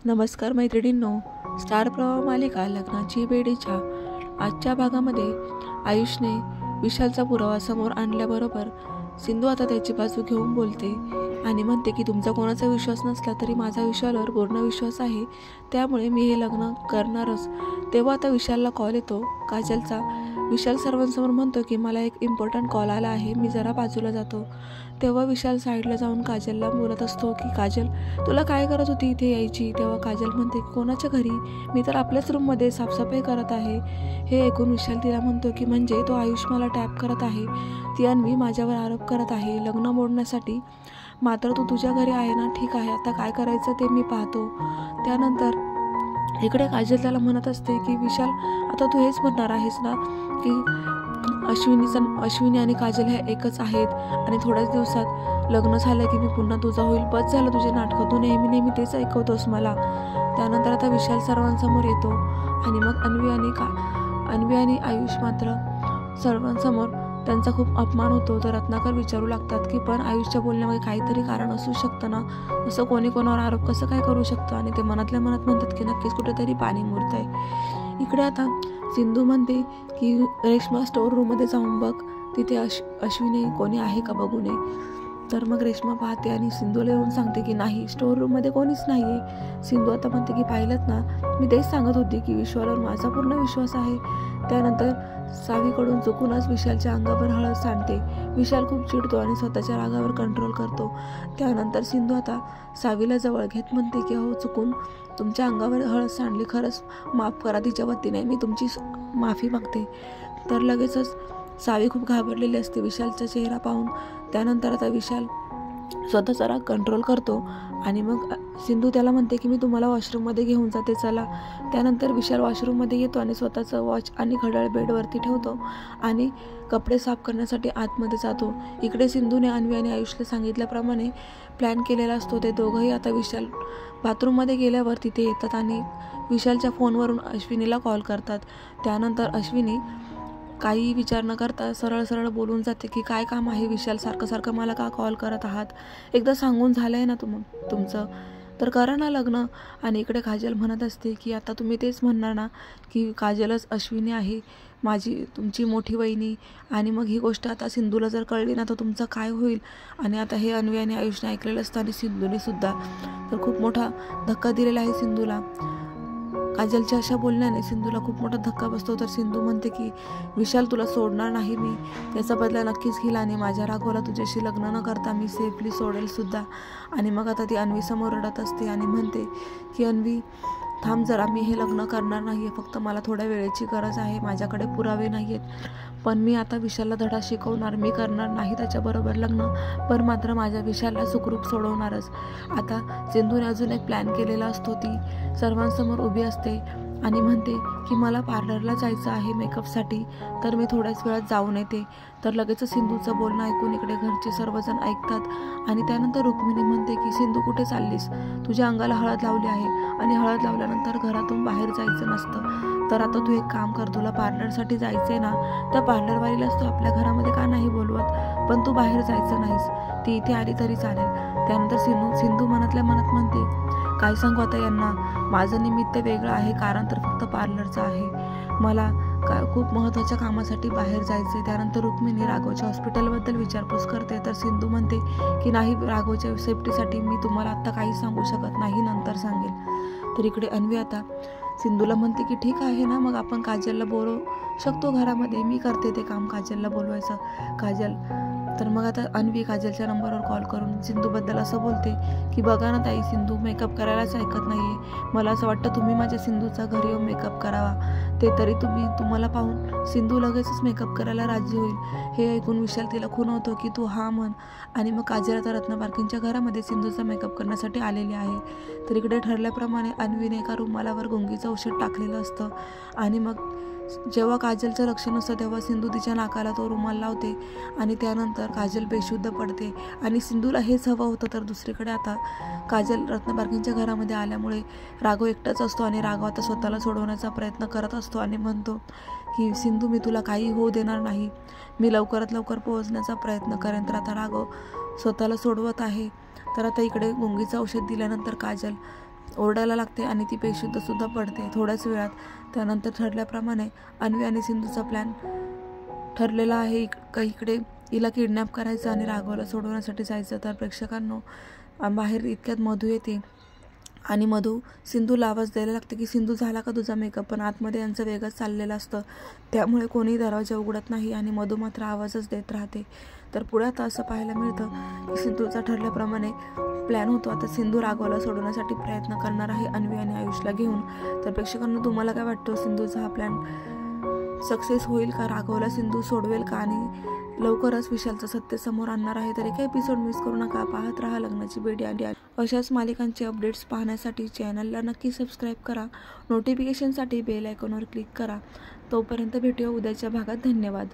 नमस्कार मैत्रिणींनो. स्टार प्रवाह मालिका लग्नाची बेडीच्या आजच्या भागामध्ये आयुषने विशालचा पुरावा समोर आणल्याबरोबर सिंधू आता त्याची बाजू घेऊन बोलते आणि म्हणते की तुमचा कोणाचा विश्वास नसला तरी माझा विशालवर पूर्ण विश्वास आहे, त्यामुळे मी हे लग्न करणारच. तेव्हा आता विशालला कॉल येतो काजलचा. विशाल सर्वांसमोर म्हणतो की मला एक इम्पॉर्टंट कॉल आला आहे, मी जरा बाजूला जातो. तेव्हा विशाल साईडला जाऊन काजलला बोलत असतो की काजल, तुला काय करत होती इथे यायची? तेव्हा काजल म्हणते की कोणाच्या घरी, मी तर आपल्याच रूममध्ये साफसफाई करत आहे. हे ऐकून विशाल तिला म्हणतो की म्हणजे तो आयुष मला टॅप करत आहे, ती अन्वी माझ्यावर आरोप करत आहे लग्न मोडण्यासाठी. मात्र तू तुझ्या घरी आहे ना, ठीक आहे, आता काय करायचं ते मी पाहतो. त्यानंतर इकडे काजल त्याला म्हणत असते की विशाल, आता तू हेच म्हणणार आहेस ना की अश्विनी आणि काजल ह्या एकच आहेत आणि थोड्याच दिवसात लग्न झालं की मी पुन्हा तुझा होईल. बस झालं तुझे नाटकं, तू नेहमी नेहमी तेच ऐकवतोस मला. त्यानंतर आता विशाल सर्वांसमोर येतो आणि मग अन्वी आणि आयुष मात्र सर्वांसमोर त्यांचा खूप अपमान होतो. तर रत्नाकर विचारू लागतात की पण आयुषच्या बोलण्यामध्ये काहीतरी कारण असू शकतं ना, असं कोणी कोणावर आरोप कसं काय करू शकतं? आणि ते मनातल्या मनात म्हणतात की नक्कीच कुठेतरी पाणी मुरत आहे. इकडे आता सिंधू म्हणते की रेश्मा स्टोर रूममध्ये जाऊन बघ, तिथे अश्विनी कोणी आहे का बघू नये. तर मग रेश्मा पाहते आणि सिंधूला येऊन सांगते की नाही, स्टोर रूममध्ये कोणीच नाही आहे. सिंधू आता म्हणते की पाहिलंत ना, मी तेच सांगत होती की विश्वावर माझा पूर्ण विश्वास आहे. त्यानंतर सावीकडून चुकूनच विशालच्या अंगावर हळद सांडते. विशाल खूप चिडतो आणि स्वतःच्या रागावर कंट्रोल करतो. त्यानंतर सिंधू आता सावीला जवळ घेत म्हणते की अहो, चुकून तुमच्या अंगावर हळद सांडली, खरंच माफ करा, तिच्या वतीने मी तुमची माफी मागते. तर लगेचच सावी खूप घाबरलेली असते विशालचा चेहरा पाहून. त्यानंतर आता विशाल स्वतःचा राग कंट्रोल करतो आणि मग सिंधू त्याला म्हणते की मी तुम्हाला वॉशरूममध्ये घेऊन जाते, चला. त्यानंतर विशाल वॉशरूममध्ये येतो आणि स्वतःचं वॉच आणि घड्याळ बेडवरती ठेवतो आणि कपडे साफ करण्यासाठी आतमध्ये जातो. इकडे सिंधूने अन्वी आणि आयुषला सांगितल्याप्रमाणे प्लॅन केलेला असतो. ते दोघंही आता विशाल बाथरूममध्ये गेल्यावर तिथे येतात आणि विशालच्या फोनवरून अश्विनीला कॉल करतात. त्यानंतर अश्विनी काही विचार न करता सरळ सरळ बोलून जाते की काय काम आहे विशाल, सारखं सारखं मला का कॉल करत आहात? एकदा सांगून झालं आहे ना तुमचं, तर करा ना लग्न. आणि इकडे काजल म्हणत असते की आता तुम्ही तेच म्हणणार ना की काजलच अश्विनी आहे, तुमची मोठी वहिनी, आणि मग ही गोष्ट आता सिंधूला जर कळली ना तर तुमचं काय होईल? आणि आता हे अन्वी आणि आयुषने ऐकलेलं असतं आणि सिंधूने सुद्धा तर खूप मोठा धक्का दिलेला आहे सिंधूला. काजलच्या अशा बोलण्याने सिंधूला खूप मोठा धक्का बसतो. तर सिंधू म्हणते की विशाल, तुला सोडणार नाही मी, त्याचा बदला नक्कीच घेईल आणि माझ्या राघवला तुझ्याशी लग्न न करता मी सेफली सोडेल सुद्धा. आणि मग आता ती अन्वीसमोर रडत असते आणि म्हणते की अन्वी, थांब जरा, मी हे लग्न करणार नाही आहे, फक्त मला थोड्या वेळेची गरज आहे, माझ्याकडे पुरावे नाही आहेत, पण मी आता विशालला धडा शिकवणार, मी करणार नाही त्याच्याबरोबर लग्न, पण मात्र माझ्या विशालला सुखरूप सोडवणारच. आता सिंधूने अजून एक प्लॅन केलेला असतो. ती सर्वांसमोर उभी असते आणि म्हणते की मला पार्लरला जायचं आहे मेकअपसाठी, तर मी थोड्याच वेळात जाऊन येते. तर लगेच सिंधूचं बोलणं ऐकून इकडे घरचे सर्वजण ऐकतात आणि त्यानंतर रुक्मिणी म्हणते की सिंधू, कुठे चाललीस? तुझ्या अंगाला हळद लावली आहे आणि हळद लावल्यानंतर घरातून बाहेर जायचं नसतं. तर आता तू एक काम कर, तुला पार्लरसाठी जायचंय ना, त्या पार्लरवालीलाच तू आपल्या घरामध्ये का नाही बोलवत? पण तू बाहेर जायचं नाहीस, ती इथे आली तरी चालेल. त्यानंतर सिंधू मनातल्या मनात म्हणते, काय सांगू आता यांना, माझं निमित्त वेगळं आहे, कारण तर फक्त पार्लरचं आहे, मला खूप महत्त्वाच्या कामासाठी बाहेर जायचं आहे. त्यानंतर रुक्मिणी राघवच्या हॉस्पिटलबद्दल विचारपूस करते. तर सिंधू म्हणते की नाही, राघवच्या सेफ्टीसाठी मी तुम्हाला आत्ता काही सांगू शकत नाही, नंतर सांगेल. तर इकडे अन्वी आता सिंधूला म्हणते की ठीक आहे ना, मग आपण काजलला बोलवू शकतो घरामध्ये, मी करते ते काम काजलला बोलवायचं. काजल तर मग आता अन्वी काजलच्या नंबरवर कॉल करून सिंधूबद्दल असं बोलते की बघा ना ताई, सिंधू मेकअप करायलाच ऐकत नाही आहे, मला असं वाटतं तुम्ही माझ्या सिंधूचा घरी येऊन मेकअप करावा, ते तरी तुम्हाला पाहून सिंधू लगेचच मेकअप करायला राजी होईल. हे ऐकून विशाल तिला खुणवतो की तू हा म्हण. आणि मग काजल आता रत्नपार्किंगच्या घरामध्ये सिंधूचा मेकअप करण्यासाठी आलेली आहे. तर इकडे ठरल्याप्रमाणे अन्वीने एका रुमालावर गुंगीचं औषध टाकलेलं असतं आणि मग जेव्हा काजलचं लक्ष नसतं तेव्हा सिंधू तिच्या नाकाला तो रुमाल लावते आणि त्यानंतर काजल बेशुद्ध पडते. आणि सिंधूला हेच हवं होतं. तर दुसरीकडे आता काजल रत्नपार्किंगच्या घरामध्ये आल्यामुळे राघव एकटाच असतो आणि राघव आता स्वतःला सोडवण्याचा प्रयत्न करत असतो आणि म्हणतो की सिंधू, मी तुला काही होऊ देणार नाही, मी लवकरात लवकर पोहोचण्याचा प्रयत्न करेन. तर आता राघव स्वतःला सोडवत आहे. तर आता इकडे गुंगीचं औषध दिल्यानंतर काजल ओरडायला लागते आणि ती बेशुद्धसुद्धा पडते. थोड्याच वेळात त्यानंतर ठरल्याप्रमाणे अन्वी आणि सिंधूचा प्लॅन ठरलेला आहे. इकडे हिला किडनॅप करायचं आणि राघवला सोडवण्यासाठी जायचं. तर प्रेक्षकांनो, बाहेर इतक्यात मधू येते आणि मधू सिंधूला आवाज द्यायला लागते की सिंधू, झाला का तुझा मेकअप? पण आतमध्ये यांचं वेगळंच चाललेलं असतं, त्यामुळे कोणीही दरवाजा उघडत नाही आणि मधू मात्र आवाजच देत राहते. तर पुढे आता असं पाहायला मिळतं की सिंधूचा ठरल्याप्रमाणे प्लॅन होतो. आता सिंधू राघवला सोडवण्यासाठी प्रयत्न करणार आहे अन्वी आणि आयुषला घेऊन. तर प्रेक्षकांना तुम्हाला काय वाटतं, सिंधूचा हा प्लॅन सक्सेस होईल का? राघवला सिंधू सोडवेल का? आणि लवकरच विशालचं सत्य समोर आणणार आहे. तर एक एपिसोड मिस करू नका. पाहत राहा लग्नाची बेडी. आणि अशाच मालिकांचे अपडेट्स पाहण्यासाठी चॅनलला नक्की सबस्क्राईब करा. नोटिफिकेशनसाठी बेल आयकॉनवर क्लिक करा. तोपर्यंत भेटूया उद्याच्या भागात. धन्यवाद.